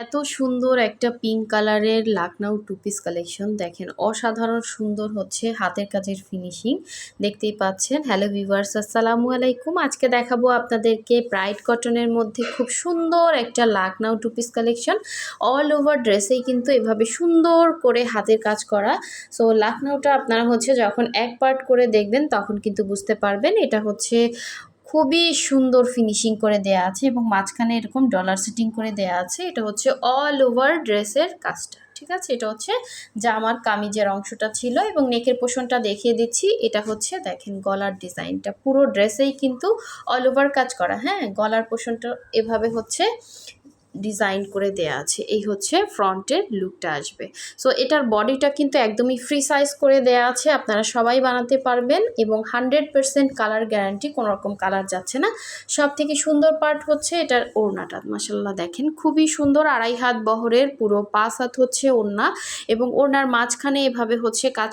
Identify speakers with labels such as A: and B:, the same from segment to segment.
A: এত সুন্দর একটা পিঙ্ক কালারের লাকনাউ টু পিস কালেকশন দেখেন, অসাধারণ সুন্দর হচ্ছে হাতের কাজের ফিনিশিং দেখতেই পাচ্ছেন। হ্যালো ভিউয়ার্স, আসসালামু আলাইকুম। আজকে দেখাবো আপনাদেরকে ব্রাইট কটনের মধ্যে খুব সুন্দর একটা Lucknow two piece collection. All over ড্রেসেই কিন্তু এভাবে সুন্দর করে হাতের কাজ করা। সো লাকনাউটা আপনারা হচ্ছে যখন এক পার্ট করে দেখবেন তখন কিন্তু বুঝতে পারবেন এটা হচ্ছে খুবই সুন্দর ফিনিশিং করে দেয়া আছে এবং মাঝখানে এরকম ডলার সেটিং করে দেয়া আছে। এটা হচ্ছে অল ওভার ড্রেসের কাজটা, ঠিক আছে। এটা হচ্ছে জামার কামিজের অংশটা ছিল এবং নেকের পোর্শনটা দেখিয়ে দিচ্ছি। এটা হচ্ছে দেখেন গলার ডিজাইনটা, পুরো ড্রেসেই কিন্তু অল ওভার কাজ করা। হ্যাঁ, গলার পোর্শনটা এভাবে হচ্ছে ডিজাইন করে দেয়া আছে। এই হচ্ছে ফ্রন্টের লুকটা আসবে। সো এটার বডিটা কিন্তু একদমই ফ্রি সাইজ করে দেয়া আছে, আপনারা সবাই বানাতে পারবেন এবং 100% কালার গ্যারান্টি, কোনো রকম কালার যাচ্ছে না। সব থেকে সুন্দর পার্ট হচ্ছে এটার ওড়নাটা, মাশাআল্লাহ দেখেন খুবই সুন্দর। 2.5 হাত বহরের, পুরো 5 হাত হচ্ছে ওড়না এবং ওড়নার মাঝখানে এভাবে হচ্ছে কাজ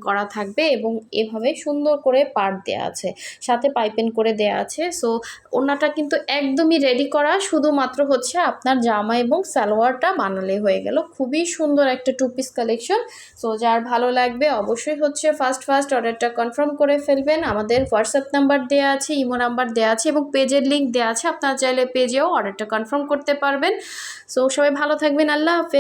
A: করা থাকবে এবং এভাবে সুন্দর করে পার্ট দেয়া আছে, সাথে পাইপিং করে দেয়া আছে। সো ওড়নাটা কিন্তু একদমই রেডি করা, শুধুমাত্র হচ্ছে আপনার জামা এবং সালোয়ারটা বানালে হয়ে গেল। খুবই সুন্দর একটা টু পিস কালেকশন। সো যার ভালো লাগবে অবশ্যই হচ্ছে ফার্স্ট অর্ডারটা কনফার্ম করে ফেলবেন। আমাদের হোয়াটসঅ্যাপ নাম্বার দেওয়া আছে, ইমো নাম্বার দেওয়া আছে এবং পেজের লিঙ্ক দেওয়া আছে, আপনারা চাইলে পেজেও অর্ডারটা কনফার্ম করতে পারবেন। সো সবাই ভালো থাকবেন, আল্লাহ হাফেজ।